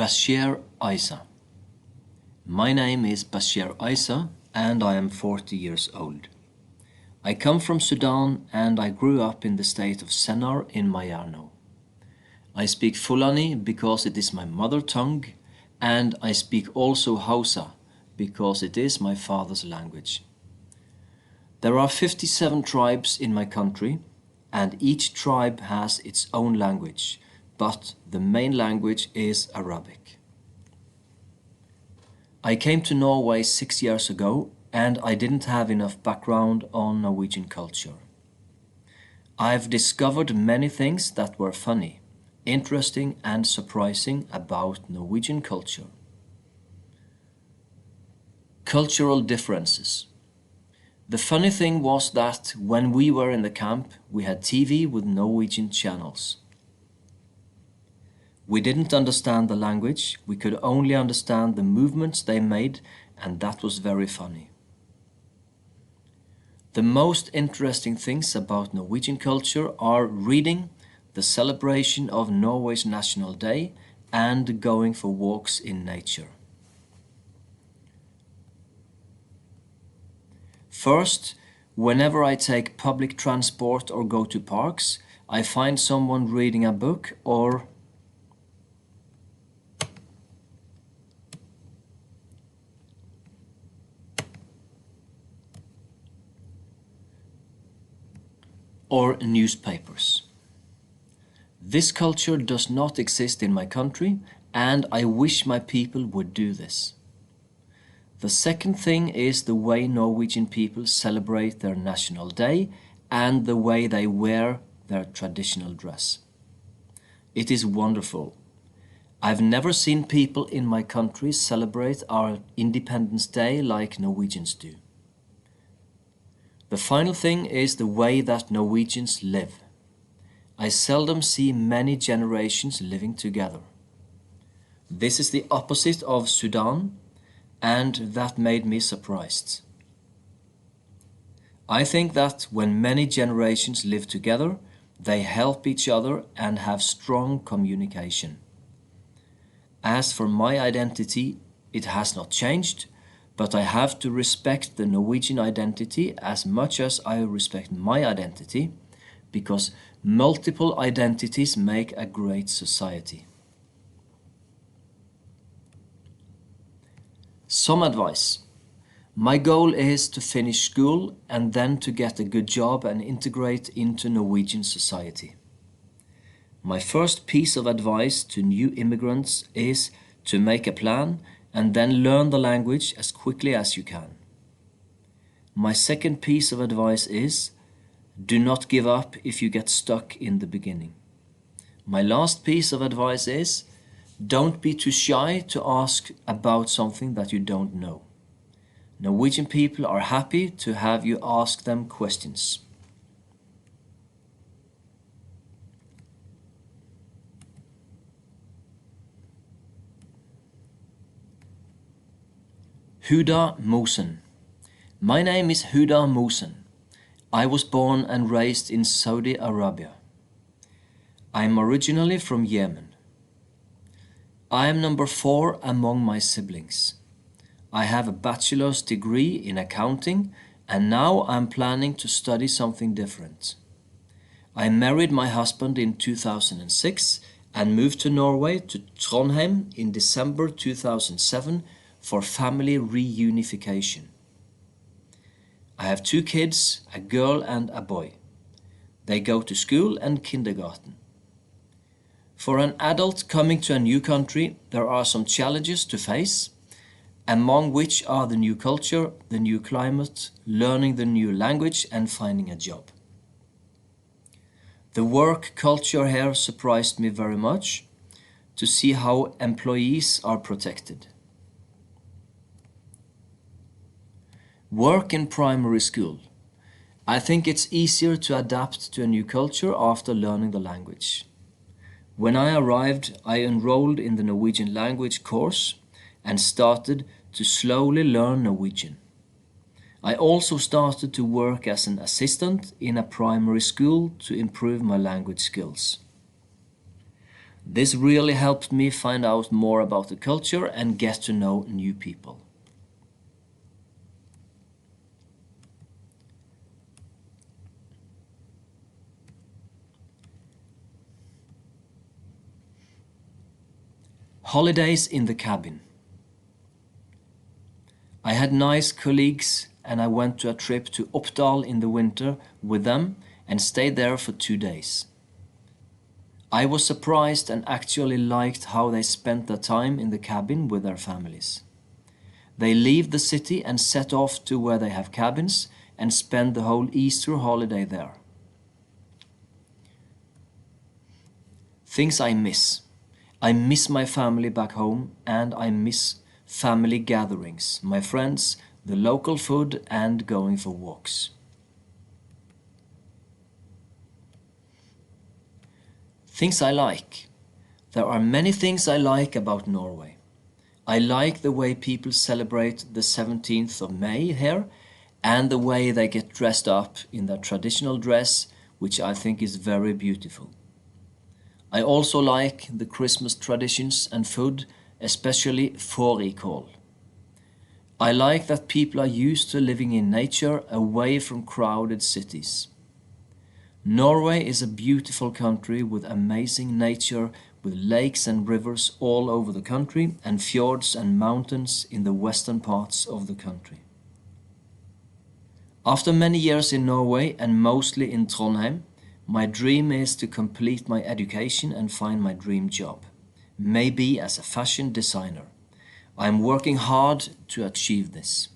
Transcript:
Bashir Isa. My name is Bashir Isa and I am 40 years old. I come from Sudan and I grew up in the state of Sennar in Mayarno. I speak Fulani because it is my mother tongue, and I speak also Hausa because it is my father's language. There are 57 tribes in my country, and each tribe has its own language, but the main language is Arabic. I came to Norway 6 years ago and I didn't have enough background on Norwegian culture. I've discovered many things that were funny, interesting and surprising about Norwegian culture. Cultural differences. The funny thing was that when we were in the camp, we had TV with Norwegian channels. We didn't understand the language, we could only understand the movements they made, and that was very funny. The most interesting things about Norwegian culture are reading, the celebration of Norway's National Day, and going for walks in nature. First, whenever I take public transport or go to parks, I find someone reading a book or newspapers. This culture does not exist in my country, and I wish my people would do this. The second thing is the way Norwegian people celebrate their National Day and the way they wear their traditional dress. It is wonderful. I've never seen people in my country celebrate our Independence Day like Norwegians do. The final thing is the way that Norwegians live. I seldom see many generations living together. This is the opposite of Sudan, and that made me surprised. I think that when many generations live together, they help each other and have strong communication. As for my identity, it has not changed, but I have to respect the Norwegian identity as much as I respect my identity, because multiple identities make a great society. Some advice. My goal is to finish school and then to get a good job and integrate into Norwegian society. My first piece of advice to new immigrants is to make a plan and then learn the language as quickly as you can. My second piece of advice is, do not give up if you get stuck in the beginning. My last piece of advice is, don't be too shy to ask about something that you don't know. Norwegian people are happy to have you ask them questions. Huda Mosen. My name is Huda Mosen. I was born and raised in Saudi Arabia. I am originally from Yemen. I am number 4 among my siblings. I have a bachelor's degree in accounting and now I'm planning to study something different. I married my husband in 2006 and moved to Norway to Trondheim in December 2007 for family reunification. I have 2 kids, a girl and a boy. They go to school and kindergarten. For an adult coming to a new country, there are some challenges to face, among which are the new culture, the new climate, learning the new language and finding a job. The work culture here surprised me very much to see how employees are protected. Work in primary school. I think it's easier to adapt to a new culture after learning the language. When I arrived, I enrolled in the Norwegian language course and started to slowly learn Norwegian. I also started to work as an assistant in a primary school to improve my language skills. This really helped me find out more about the culture and get to know new people. Holidays in the cabin. I had nice colleagues and I went to a trip to Oppdal in the winter with them and stayed there for 2 days. I was surprised and actually liked how they spent their time in the cabin with their families. They leave the city and set off to where they have cabins and spend the whole Easter holiday there. Things I miss. I miss my family back home and I miss family gatherings, my friends, the local food and going for walks. Things I like. There are many things I like about Norway. I like the way people celebrate the 17th of May here and the way they get dressed up in their traditional dress, which I think is very beautiful. I also like the Christmas traditions and food, especially fårikål. I like that people are used to living in nature away from crowded cities. Norway is a beautiful country with amazing nature, with lakes and rivers all over the country and fjords and mountains in the western parts of the country. After many years in Norway and mostly in Trondheim, my dream is to complete my education and find my dream job, maybe as a fashion designer. I am working hard to achieve this.